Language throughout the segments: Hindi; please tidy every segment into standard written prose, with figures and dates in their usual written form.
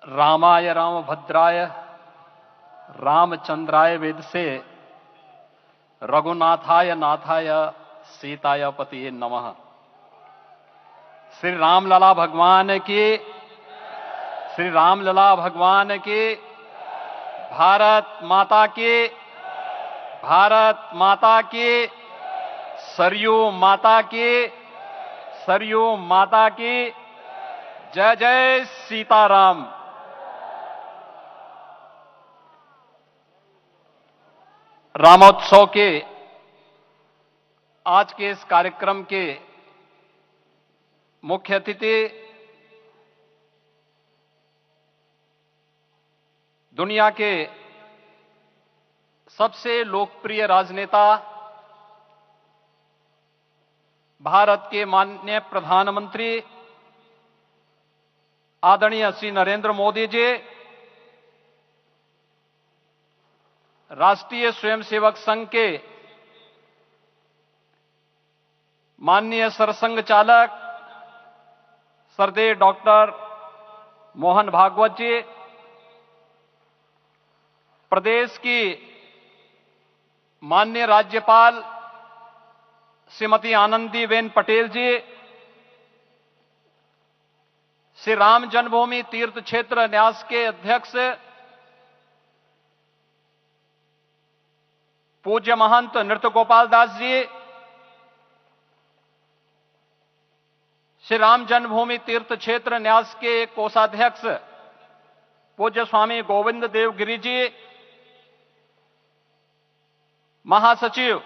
रामाय रामभद्राय रामचंद्राय वेदसे रघुनाथाय नाथाय सीताय पतिये नमः। श्री रामलला भगवान की, श्री रामलला भगवान की, भारत माता की, भारत माता की, सरयू माता की, सरयू माता की, जय जय सीताराम। रामोत्सव के आज के इस कार्यक्रम के मुख्य अतिथि दुनिया के सबसे लोकप्रिय राजनेता भारत के माननीय प्रधानमंत्री आदरणीय श्री नरेंद्र मोदी जी, राष्ट्रीय स्वयंसेवक संघ के माननीय सरसंघ चालक श्रद्धेय डॉक्टर मोहन भागवत जी, प्रदेश की माननीय राज्यपाल श्रीमती आनंदीबेन पटेल जी, श्री राम जन्मभूमि तीर्थ क्षेत्र न्यास के अध्यक्ष पूज्य महंत नृत्य गोपाल दास जी, श्री राम जन्मभूमि तीर्थ क्षेत्र न्यास के कोषाध्यक्ष पूज्य स्वामी गोविंद देव गिरि जी, महासचिव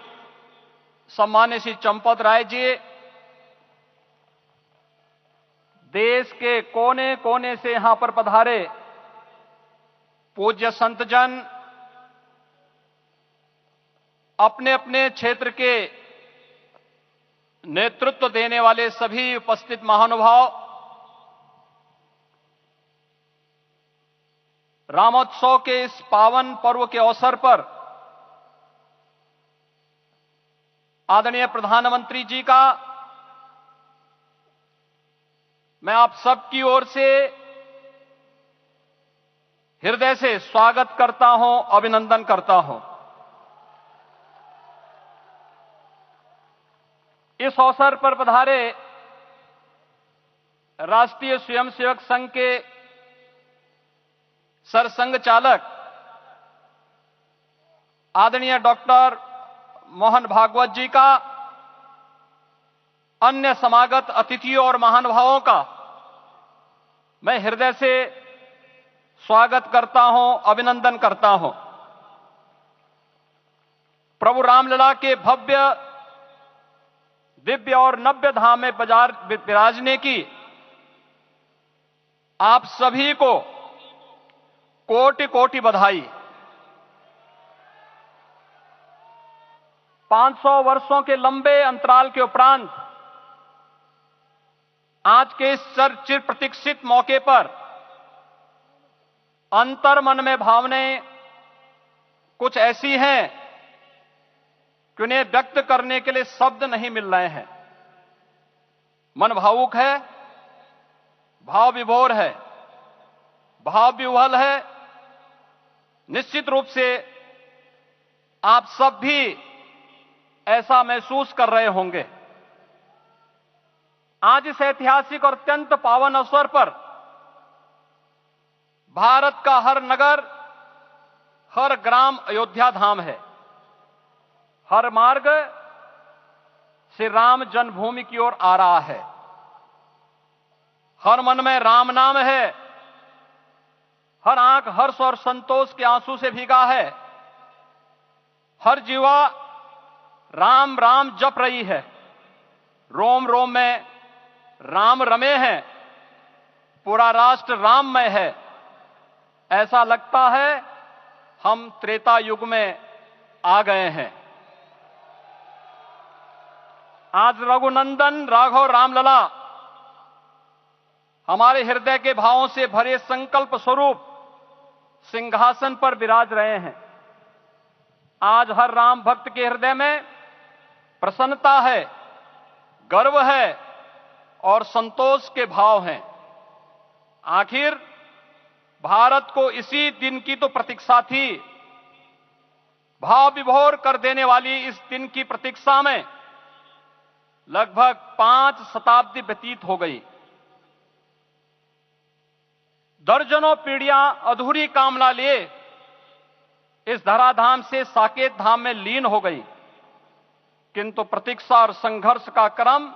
सम्मान्य श्री चंपत राय जी, देश के कोने कोने से यहां पर पधारे पूज्य संतजन, अपने अपने क्षेत्र के नेतृत्व देने वाले सभी उपस्थित महानुभाव, रामोत्सव के इस पावन पर्व के अवसर पर आदरणीय प्रधानमंत्री जी का मैं आप सबकी ओर से हृदय से स्वागत करता हूं, अभिनंदन करता हूं। इस अवसर पर पधारे राष्ट्रीय स्वयंसेवक संघ के सरसंघ चालक आदरणीय डॉक्टर मोहन भागवत जी का, अन्य समागत अतिथियों और महानुभावों का मैं हृदय से स्वागत करता हूं, अभिनंदन करता हूं। प्रभु रामलला के भव्य दिव्य और नव्य धाम में विराजने की आप सभी को कोटि कोटि बधाई। 500 वर्षों के लंबे अंतराल के उपरांत आज के इस चिर प्रतीक्षित मौके पर अंतर मन में भावनाएं कुछ ऐसी हैं कि उन्हें व्यक्त करने के लिए शब्द नहीं मिल रहे हैं। मन भावुक है, भाव विभोर है, भाव विह्वल है। निश्चित रूप से आप सब भी ऐसा महसूस कर रहे होंगे। आज इस ऐतिहासिक और अत्यंत पावन अवसर पर भारत का हर नगर, हर ग्राम अयोध्या धाम है। हर मार्ग श्री राम जन्मभूमि की ओर आ रहा है। हर मन में राम नाम है, हर आंख हर्ष और संतोष के आंसू से भीगा है। हर जीवा राम राम जप रही है। रोम रोम में राम रमे हैं, पूरा राष्ट्र राममय है। ऐसा लगता है हम त्रेता युग में आ गए हैं। आज रघुनंदन राघव रामलला हमारे हृदय के भावों से भरे संकल्प स्वरूप सिंहासन पर विराज रहे हैं। आज हर राम भक्त के हृदय में प्रसन्नता है, गर्व है और संतोष के भाव हैं। आखिर भारत को इसी दिन की तो प्रतीक्षा थी। भाव विभोर कर देने वाली इस दिन की प्रतीक्षा में लगभग 5 शताब्दी व्यतीत हो गई। दर्जनों पीढ़ियां अधूरी कामना लिए इस धराधाम से साकेत धाम में लीन हो गई, किंतु प्रतीक्षा और संघर्ष का क्रम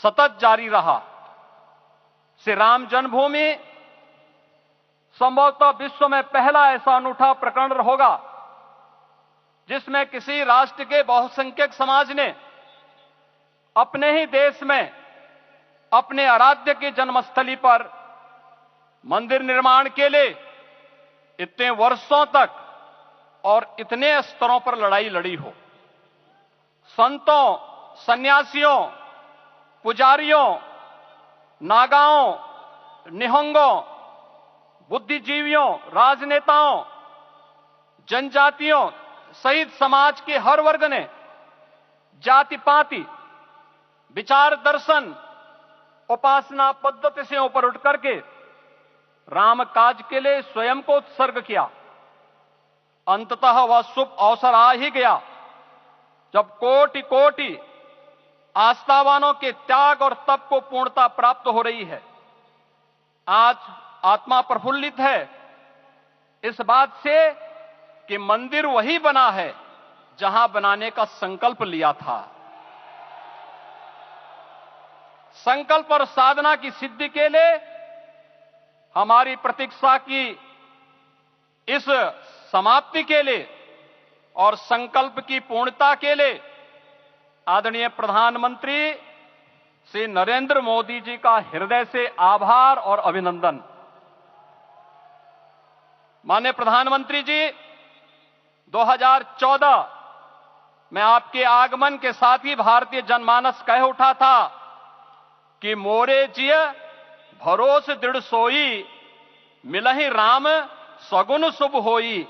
सतत जारी रहा। श्री राम जन्मभूमि संभवतः विश्व में पहला ऐसा अनूठा प्रकरण होगा जिसमें किसी राष्ट्र के बहुसंख्यक समाज ने अपने ही देश में अपने आराध्य की जन्मस्थली पर मंदिर निर्माण के लिए इतने वर्षों तक और इतने स्तरों पर लड़ाई लड़ी हो। संतों, सन्यासियों, पुजारियों, नागाओं, निहंगों, बुद्धिजीवियों, राजनेताओं, जनजातियों सहित समाज के हर वर्ग ने जाति पाति, विचार दर्शन, उपासना पद्धति से ऊपर उठ करके राम काज के लिए स्वयं को उत्सर्ग किया। अंततः वह शुभ अवसर आ ही गया जब कोटि कोटि आस्थावानों के त्याग और तप को पूर्णता प्राप्त हो रही है। आज आत्मा प्रफुल्लित है इस बात से कि मंदिर वही बना है जहां बनाने का संकल्प लिया था। संकल्प और साधना की सिद्धि के लिए हमारी प्रतीक्षा की इस समाप्ति के लिए और संकल्प की पूर्णता के लिए आदरणीय प्रधानमंत्री श्री नरेंद्र मोदी जी का हृदय से आभार और अभिनंदन। माननीय प्रधानमंत्री जी, 2014 में आपके आगमन के साथ ही भारतीय जनमानस कह उठा था कि मोरे जिय भरोस दृढ़ सोई, मिलहि राम सगुन शुभ होई।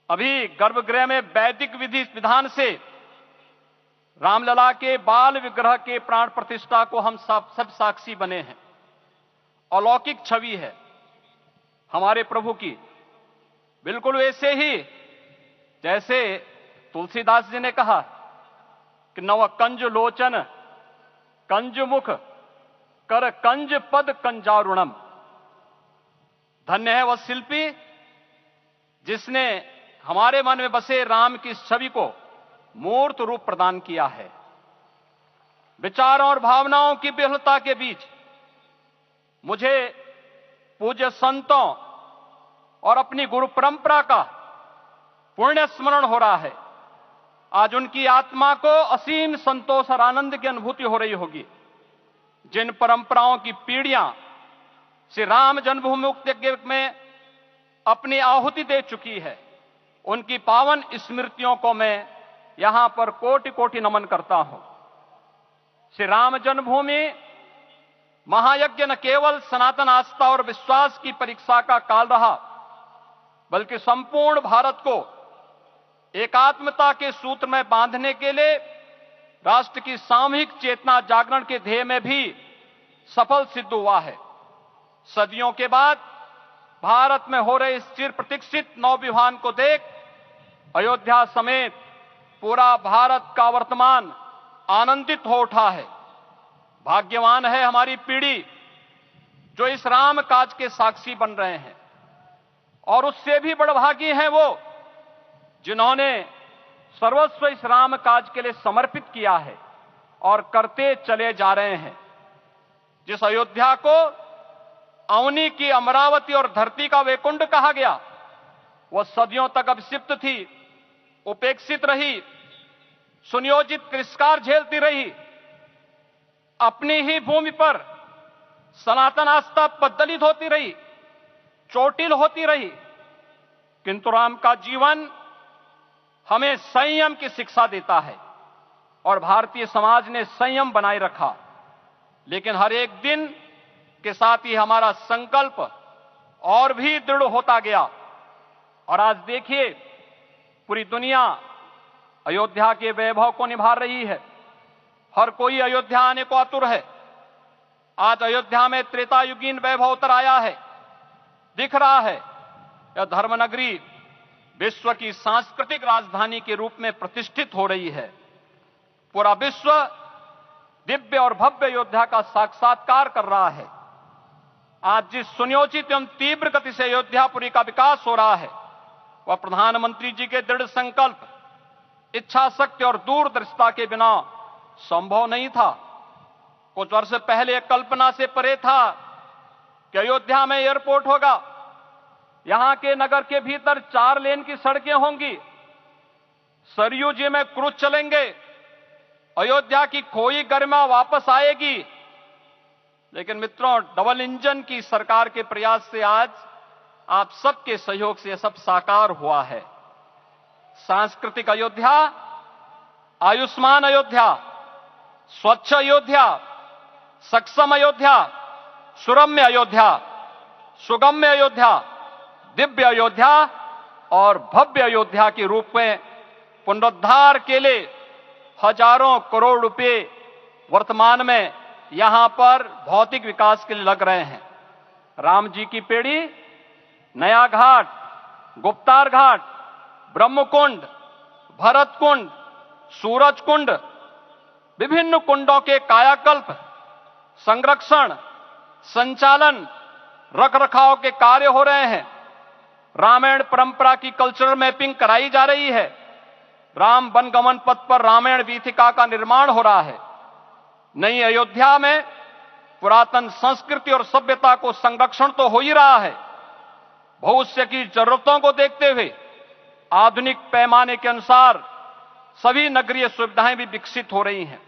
अभी गर्भगृह में वैदिक विधि विधान से रामलला के बाल विग्रह के प्राण प्रतिष्ठा को हम सब साक्षी बने हैं। अलौकिक छवि है हमारे प्रभु की, बिल्कुल वैसे ही जैसे तुलसीदास जी ने कहा कि नव कंज लोचन कंज मुख कर कंज पद कंजारुणम। धन्य है वह शिल्पी जिसने हमारे मन में बसे राम की छवि को मूर्त रूप प्रदान किया है। विचारों और भावनाओं की विहलता के बीच मुझे पूज्य संतों और अपनी गुरु परंपरा का पुण्य स्मरण हो रहा है। आज उनकी आत्मा को असीम संतोष और आनंद की अनुभूति हो रही होगी। जिन परंपराओं की पीढ़ियां श्री राम जन्मभूमि मुक्ति यज्ञ में अपनी आहुति दे चुकी है, उनकी पावन स्मृतियों को मैं यहां पर कोटि कोटि नमन करता हूं। श्री राम जन्मभूमि महायज्ञ न केवल सनातन आस्था और विश्वास की परीक्षा का काल रहा, बल्कि संपूर्ण भारत को एकात्मता के सूत्र में बांधने के लिए राष्ट्र की सामूहिक चेतना जागरण के ध्येय में भी सफल सिद्ध हुआ है। सदियों के बाद भारत में हो रहे इस चिर प्रतीक्षित नवविवाह को देख अयोध्या समेत पूरा भारत का वर्तमान आनंदित हो उठा है। भाग्यवान है हमारी पीढ़ी जो इस राम काज के साक्षी बन रहे हैं, और उससे भी बड़भागी हैं वो जिन्होंने सर्वस्व इस राम काज के लिए समर्पित किया है और करते चले जा रहे हैं। जिस अयोध्या को अवनी की अमरावती और धरती का वैकुंठ कहा गया, वह सदियों तक अभिषिप्त थी, उपेक्षित रही, सुनियोजित तिरस्कार झेलती रही। अपनी ही भूमि पर सनातन आस्था पद्दलित होती रही, चोटिल होती रही, किंतु राम का जीवन हमें संयम की शिक्षा देता है और भारतीय समाज ने संयम बनाए रखा। लेकिन हर एक दिन के साथ ही हमारा संकल्प और भी दृढ़ होता गया, और आज देखिए पूरी दुनिया अयोध्या के वैभव को निभा रही है। हर कोई अयोध्या आने को आतुर है। आज अयोध्या में त्रेतायुगीन वैभव उतर आया है। दिख रहा है यह धर्मनगरी विश्व की सांस्कृतिक राजधानी के रूप में प्रतिष्ठित हो रही है। पूरा विश्व दिव्य और भव्य अयोध्या का साक्षात्कार कर रहा है। आज जिस सुनियोजित एवं तीव्र गति से अयोध्यापुरी का विकास हो रहा है वह प्रधानमंत्री जी के दृढ़ संकल्प, इच्छा शक्ति और दूरदर्शिता के बिना संभव नहीं था। कुछ वर्ष पहले कल्पना से परे था कि अयोध्या में एयरपोर्ट होगा, यहां के नगर के भीतर 4 लेन की सड़कें होंगी, सरयू जी में क्रूज चलेंगे, अयोध्या की खोई गरिमा वापस आएगी। लेकिन मित्रों, डबल इंजन की सरकार के प्रयास से आज आप सबके सहयोग से यह सब साकार हुआ है। सांस्कृतिक अयोध्या, आयुष्मान अयोध्या, स्वच्छ अयोध्या, सक्षम अयोध्या, सुरम्य अयोध्या, सुगम्य अयोध्या, दिव्य अयोध्या और भव्य अयोध्या के रूप में पुनरुद्धार के लिए हजारों करोड़ रुपए वर्तमान में यहां पर भौतिक विकास के लिए लग रहे हैं। राम जी की पेड़ी, नया घाट, गुप्तार घाट, ब्रह्मकुंड, भरत कुंड, सूरज कुंड, विभिन्न कुंडों के कायाकल्प, संरक्षण, संचालन, रखरखाव के कार्य हो रहे हैं। रामायण परंपरा की कल्चरल मैपिंग कराई जा रही है। राम वनगमन पथ पर रामायण वीथिका का निर्माण हो रहा है। नई अयोध्या में पुरातन संस्कृति और सभ्यता को संरक्षण तो हो ही रहा है, भविष्य की जरूरतों को देखते हुए आधुनिक पैमाने के अनुसार सभी नगरीय सुविधाएं भी विकसित हो रही हैं।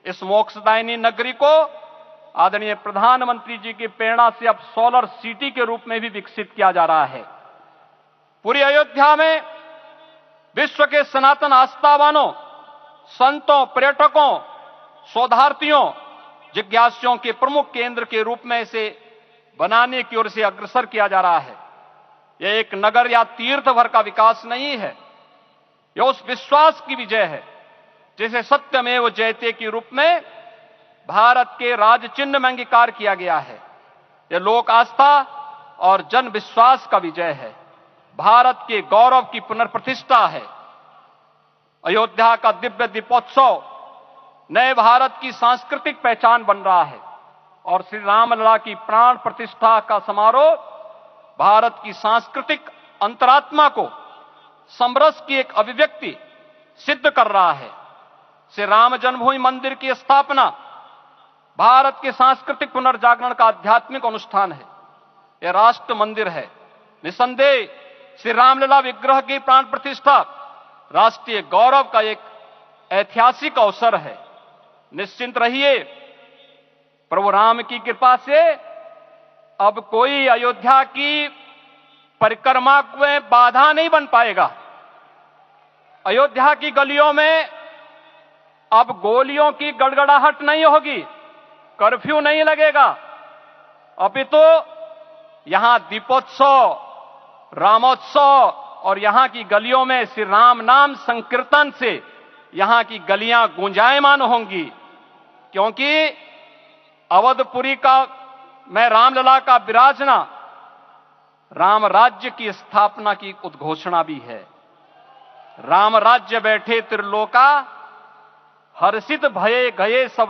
इस मोक्षदायिनी नगरी को आदरणीय प्रधानमंत्री जी की प्रेरणा से अब सोलर सिटी के रूप में भी विकसित किया जा रहा है। पूरी अयोध्या में विश्व के सनातन आस्थावानों, संतों, पर्यटकों, शोधार्थियों, जिज्ञासुओं के प्रमुख केंद्र के रूप में इसे बनाने की ओर से अग्रसर किया जा रहा है। यह एक नगर या तीर्थ भर का विकास नहीं है, यह उस विश्वास की विजय है जिसे सत्यमेव जयते के रूप में भारत के राज चिन्ह में अंगीकार किया गया है। यह लोक आस्था और जन विश्वास का विजय है, भारत के गौरव की पुनर्प्रतिष्ठा है। अयोध्या का दिव्य दीपोत्सव नए भारत की सांस्कृतिक पहचान बन रहा है और श्री रामलला की प्राण प्रतिष्ठा का समारोह भारत की सांस्कृतिक अंतरात्मा को समरस की एक अभिव्यक्ति सिद्ध कर रहा है। श्री राम जन्मभूमि मंदिर की स्थापना भारत के सांस्कृतिक पुनर्जागरण का आध्यात्मिक अनुष्ठान है। यह राष्ट्र मंदिर है। निसंदेह श्री रामलला विग्रह की प्राण प्रतिष्ठा राष्ट्रीय गौरव का एक ऐतिहासिक अवसर है। निश्चिंत रहिए, प्रभु राम की कृपा से अब कोई अयोध्या की परिक्रमा में बाधा नहीं बन पाएगा। अयोध्या की गलियों में अब गोलियों की गड़गड़ाहट नहीं होगी, कर्फ्यू नहीं लगेगा। अपितु यहां दीपोत्सव, रामोत्सव और यहां की गलियों में श्री राम नाम संकीर्तन से यहां की गलियां गुंजायमान होंगी, क्योंकि अवधपुरी का मैं रामलला का विराजना राम राज्य की स्थापना की उद्घोषणा भी है। राम राज्य बैठे त्रिलोका, हर्षित भये गए सब